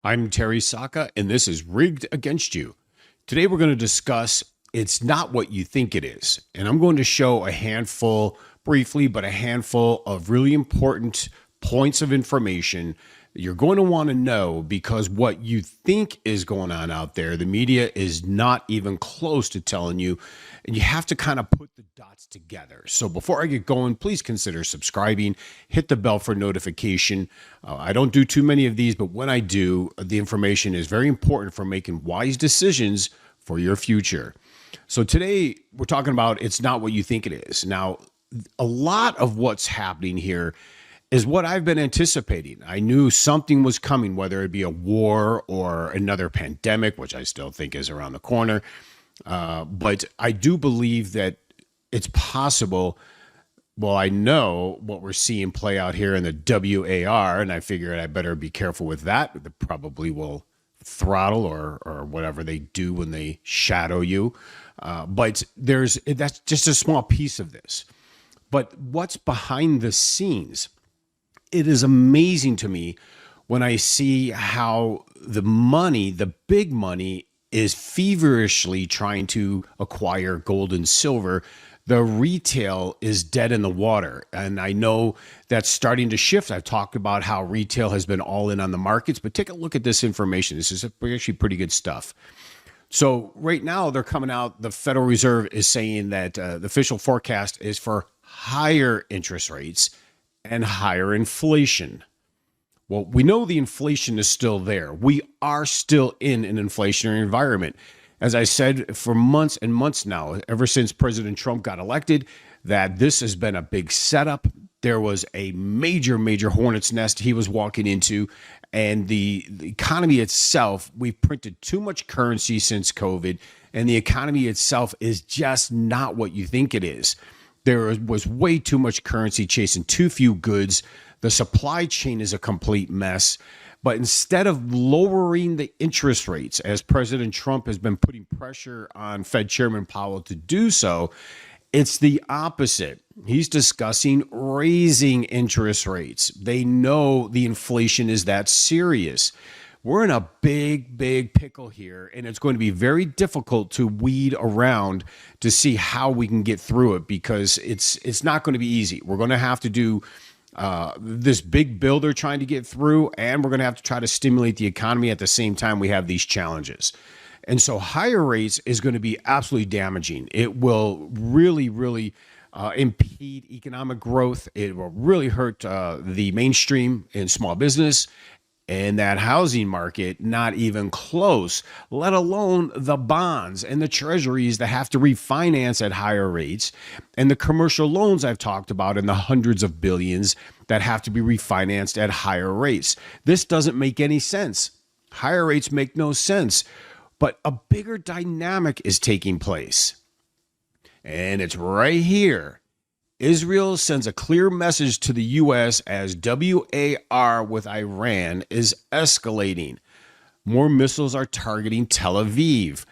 I'm Terry Sacka, and this is Rigged Against You. Today we're going to discuss It's Not What You Think It Is. And I'm going to show a handful, briefly, but a handful of really important points of information that you're going to want to know, because what you think is going on out there, the media is not even close to telling you. And you have to kind of put the dots together. So before I get going, please consider subscribing, hit the bell for notification. I don't do too many of these, but when I do, the information is very important for making wise decisions for your future. So today we're talking about It's Not What You Think It Is. Now, a lot of what's happening here is what I've been anticipating. I knew something was coming, whether it be a war or another pandemic, which I still think is around the corner. But I do believe that it's possible. Well, I know what we're seeing play out here in the WAR, and I figured I better be careful with that. They probably will throttle or whatever they do when they shadow you. But that's just a small piece of this. But what's behind the scenes? It is amazing to me when I see how the money, the big money, is feverishly trying to acquire gold and silver. The retail is dead in the water. And I know that's starting to shift. I've talked about how retail has been all in on the markets, but take a look at this information. This is actually pretty good stuff. So right now they're coming out, the Federal Reserve is saying that the official forecast is for higher interest rates and higher inflation. Well, we know the inflation is still there. We are still in an inflationary environment. As I said, for months and months now, ever since President Trump got elected, that this has been a big setup. There was a major, major hornet's nest he was walking into. And the economy itself, we've printed too much currency since COVID, and the economy itself is just not what you think it is. There was way too much currency chasing too few goods. The supply chain is a complete mess. But instead of lowering the interest rates, as President Trump has been putting pressure on Fed Chairman Powell to do so, it's the opposite. He's discussing raising interest rates. They know the inflation is that serious. We're in a big, big pickle here, and it's going to be very difficult to weed around to see how we can get through it, because it's not going to be easy. We're going to have to do this big bill they're trying to get through, and we're going to have to try to stimulate the economy at the same time we have these challenges. And so higher rates is going to be absolutely damaging. It will really, really impede economic growth. It will really hurt the mainstream and small business. And that housing market, not even close, let alone the bonds and the treasuries that have to refinance at higher rates, and the commercial loans I've talked about in the hundreds of billions that have to be refinanced at higher rates. This doesn't make any sense. Higher rates make no sense, but a bigger dynamic is taking place. And it's right here. Israel sends a clear message to the U.S. as WAR with Iran is escalating. More missiles are targeting Tel Aviv.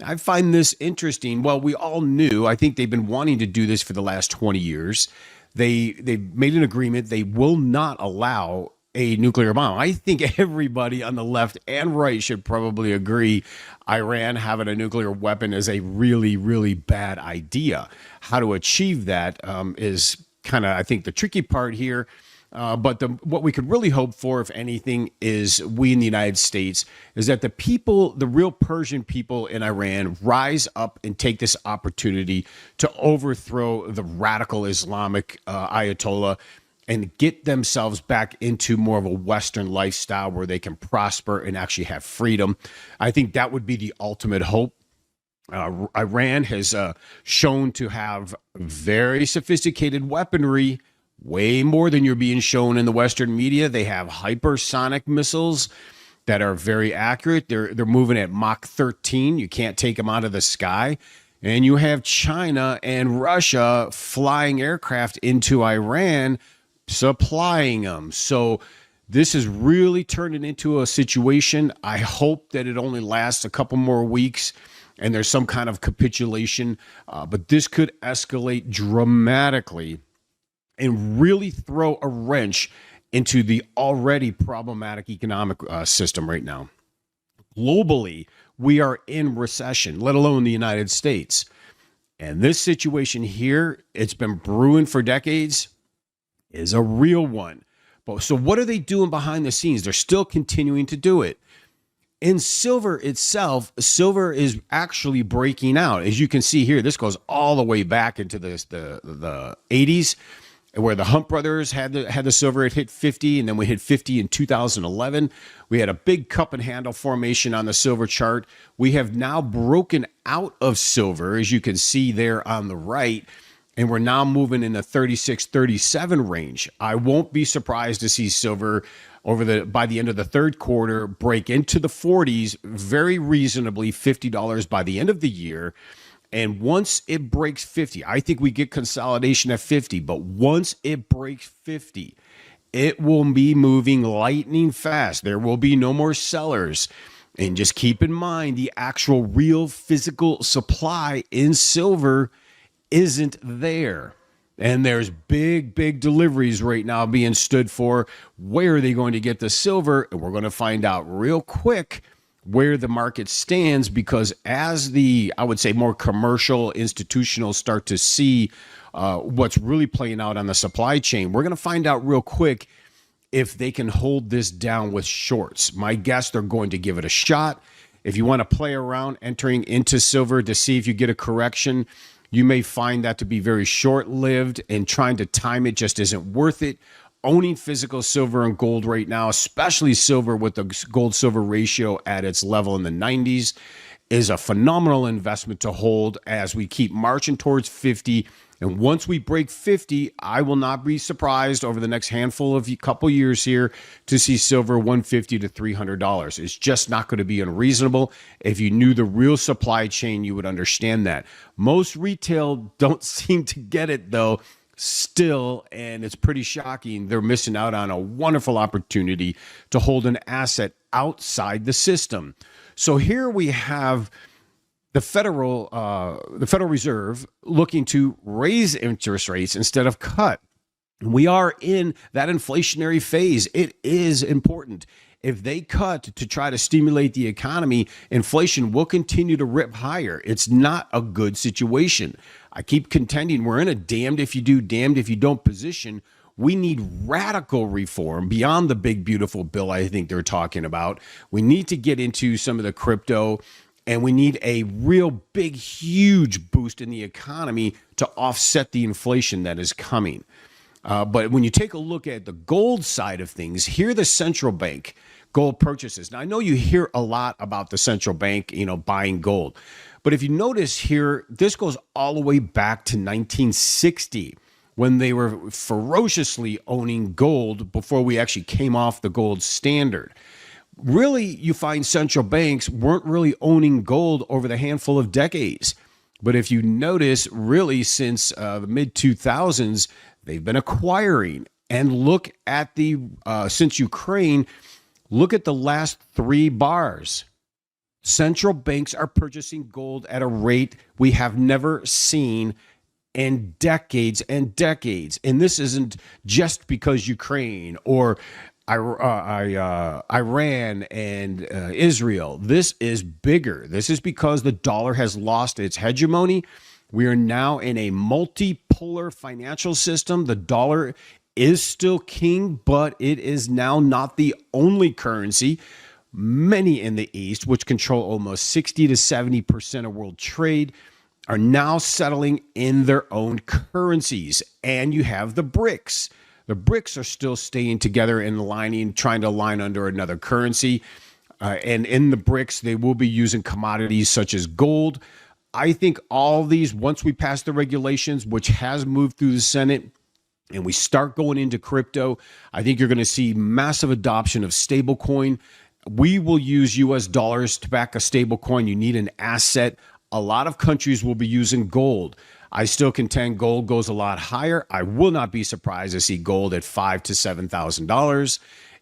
I find this interesting. Well, we all knew. I think they've been wanting to do this for the last 20 years. They've made an agreement. They will not allow a nuclear bomb. I think everybody on the left and right should probably agree Iran having a nuclear weapon is a really, really bad idea. How to achieve that is kind of, I think, the tricky part here. But what we could really hope for, if anything, is we in the United States, is that the people, the real Persian people in Iran, rise up and take this opportunity to overthrow the radical Islamic Ayatollah and get themselves back into more of a Western lifestyle where they can prosper and actually have freedom. I think that would be the ultimate hope. Iran has shown to have very sophisticated weaponry, way more than you're being shown in the Western media. They have hypersonic missiles that are very accurate. They're moving at Mach 13. You can't take them out of the sky. And you have China and Russia flying aircraft into Iran, supplying them. So this is really turning into a situation. I hope that it only lasts a couple more weeks and there's some kind of capitulation. But this could escalate dramatically and really throw a wrench into the already problematic economic system right now. Globally, we are in recession, let alone the United States. And this situation here, it's been brewing for decades, is a real one. But so what are they doing behind the scenes? They're still continuing to do it. In silver itself, silver is actually breaking out. As you can see here, this goes all the way back into the 80s, where the Hunt brothers had the silver. It hit 50, and then we hit 50 in 2011. We had a big cup and handle formation on the silver chart. We have now broken out of silver, as you can see there on the right, and we're now moving in the 36, 37 range. I won't be surprised to see silver by the end of the third quarter break into the 40s, very reasonably $50 by the end of the year. And once it breaks 50, I think we get consolidation at 50, but once it breaks 50, it will be moving lightning fast. There will be no more sellers. And just keep in mind, the actual real physical supply in silver isn't there. And there's big deliveries right now being stood for. Where are they going to get the silver? And we're going to find out real quick where the market stands, because as I would say, more commercial institutional start to see what's really playing out on the supply chain, we're going to find out real quick if they can hold this down with shorts. My guess, they're going to give it a shot. If you want to play around entering into silver to see if you get a correction, you may find that to be very short-lived, and trying to time it just isn't worth it. Owning physical silver and gold right now, especially silver with the gold-silver ratio at its level in the 90s, is a phenomenal investment to hold as we keep marching towards 50. And once we break 50, I will not be surprised over the next handful of couple years here to see silver $150 to $300. It's just not going to be unreasonable. If you knew the real supply chain, you would understand that. Most retail don't seem to get it, though, still, and it's pretty shocking. They're missing out on a wonderful opportunity to hold an asset outside the system. So here we have the Federal Reserve looking to raise interest rates instead of cut. We are in that inflationary phase. It is important. If they cut to try to stimulate the economy, inflation will continue to rip higher. It's not a good situation. I keep contending we're in a damned if you do, damned if you don't position. We need radical reform beyond the big, beautiful bill I think they're talking about. We need to get into some of the crypto, and we need a real big, huge boost in the economy to offset the inflation that is coming. But when you take a look at the gold side of things, here the central bank gold purchases. Now, I know you hear a lot about the central bank, buying gold. But if you notice here, this goes all the way back to 1960 when they were ferociously owning gold before we actually came off the gold standard. Really, you find central banks weren't really owning gold over the handful of decades. But if you notice, really since the mid-2000s, they've been acquiring. And look at since Ukraine, look at the last 3 bars. Central banks are purchasing gold at a rate we have never seen in decades and decades. And this isn't just because Ukraine or Iran and Israel. This is bigger. This is because the dollar has lost its hegemony. We are now in a multipolar financial system. The dollar is still king, but it is now not the only currency. Many in the East, which control almost 60 to 70% of world trade, are now settling in their own currencies. And you have the BRICS. The BRICS are still staying together and trying to align under another currency. And in the BRICS, they will be using commodities such as gold. I think all these, once we pass the regulations, which has moved through the Senate, and we start going into crypto, I think you're going to see massive adoption of stablecoin. We will use US dollars to back a stablecoin. You need an asset. A lot of countries will be using gold. I still contend gold goes a lot higher. I will not be surprised to see gold at $5,000 to $7,000.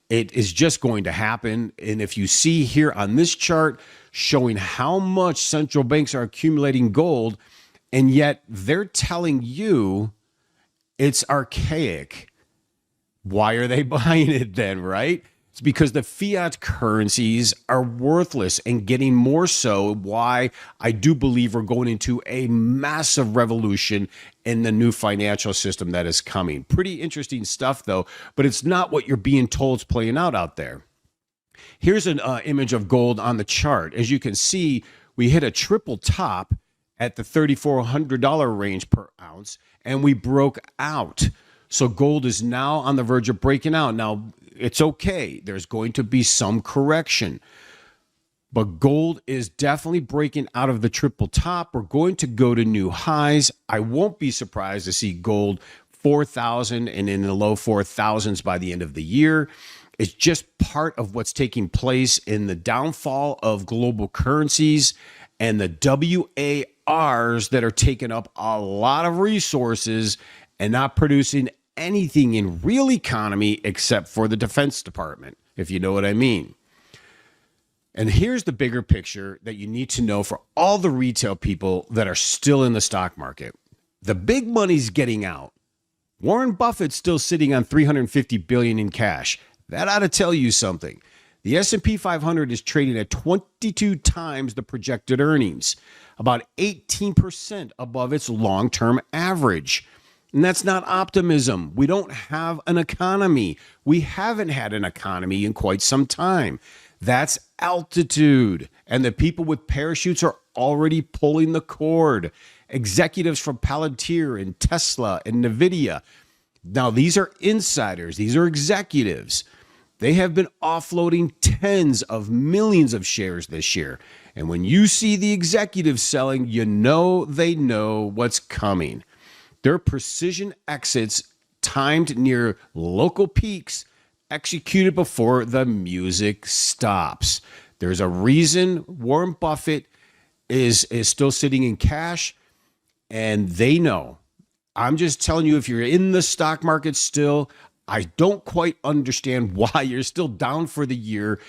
It is just going to happen. And if you see here on this chart showing how much central banks are accumulating gold, and yet they're telling you it's archaic. Why are they buying it then, right? It's because the fiat currencies are worthless and getting more so. Why I do believe we're going into a massive revolution in the new financial system that is coming. Pretty interesting stuff, though, but it's not what you're being told is playing out there. Here's an image of gold on the chart. As you can see, we hit a triple top at the $3,400 range per ounce, and we broke out. So gold is now on the verge of breaking out. Now, it's okay. There's going to be some correction. But gold is definitely breaking out of the triple top. We're going to go to new highs. I won't be surprised to see gold 4,000 and in the low 4,000s by the end of the year. It's just part of what's taking place in the downfall of global currencies and the WARs that are taking up a lot of resources and not producing anything in real economy except for the Defense Department, if you know what I mean. And here's the bigger picture that you need to know for all the retail people that are still in the stock market. The big money's getting out. Warren Buffett's still sitting on $350 billion in cash. That ought to tell you something. The S&P 500 is trading at 22 times the projected earnings, about 18% above its long-term average. And that's not optimism. We don't have an economy. We haven't had an economy in quite some time. That's altitude. And the people with parachutes are already pulling the cord. Executives from Palantir and Tesla and NVIDIA. Now, these are insiders. These are executives. They have been offloading tens of millions of shares this year. And when you see the executives selling, you know they know what's coming. Their precision exits timed near local peaks executed before the music stops. There's a reason Warren Buffett is still sitting in cash, and they know. I'm just telling you, if you're in the stock market still, I don't quite understand why you're still down for the year.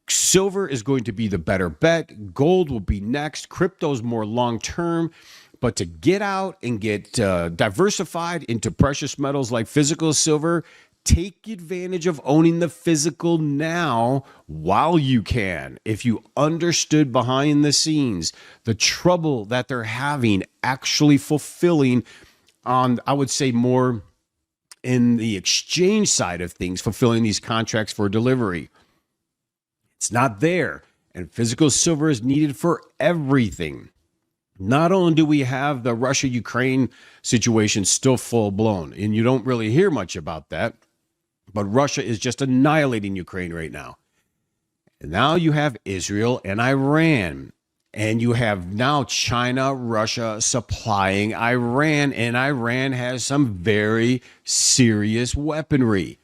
Silver is going to be the better bet. Gold will be next. Crypto's more long-term. But to get out and get diversified into precious metals like physical silver, take advantage of owning the physical now while you can. If you understood behind the scenes the trouble that they're having actually fulfilling on, I would say, more in the exchange side of things, fulfilling these contracts for delivery. It's not there. And physical silver is needed for everything. Not only do we have the Russia-Ukraine situation still full blown, and you don't really hear much about that, but Russia is just annihilating Ukraine right now. And now you have Israel and Iran. And you have now China, Russia supplying Iran, and Iran has some very serious weaponry.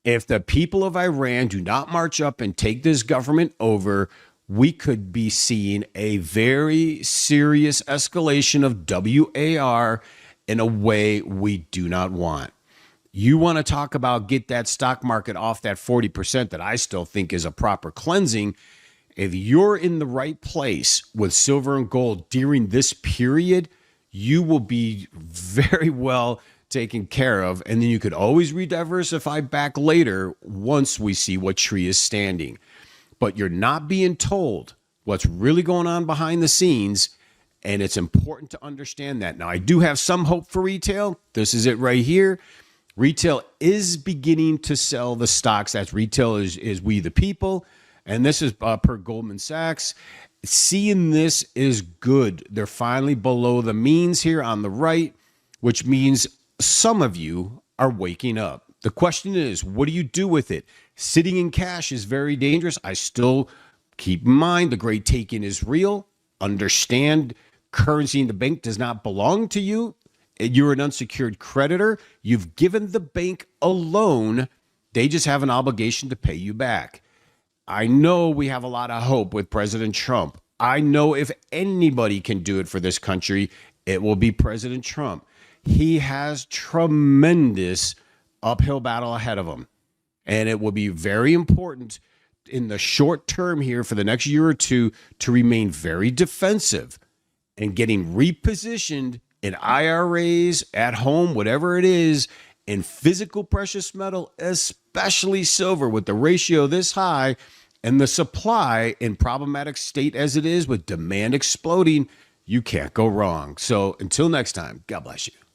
If the people of Iran do not march up and take this government over, we could be seeing a very serious escalation of WAR in a way we do not want. You want to talk about get that stock market off that 40% that I still think is a proper cleansing. If you're in the right place with silver and gold during this period, you will be very well taken care of. And then you could always rediversify back later once we see what tree is standing. But you're not being told what's really going on behind the scenes. And it's important to understand that. Now, I do have some hope for retail. This is it right here. Retail is beginning to sell the stocks. That's retail is we the people. And this is per Goldman Sachs. Seeing this is good. They're finally below the means here on the right, which means some of you are waking up. The question is, what do you do with it? Sitting in cash is very dangerous. I still keep in mind the great take-in is real. Understand currency in the bank does not belong to you. You're an unsecured creditor. You've given the bank a loan. They just have an obligation to pay you back. I know we have a lot of hope with President Trump. I know if anybody can do it for this country, it will be President Trump. He has tremendous uphill battle ahead of him. And it will be very important in the short term here for the next year or two to remain very defensive and getting repositioned in IRAs, at home, whatever it is, in physical precious metal, especially silver, with the ratio this high and the supply in problematic state as it is with demand exploding, you can't go wrong. So until next time, God bless you.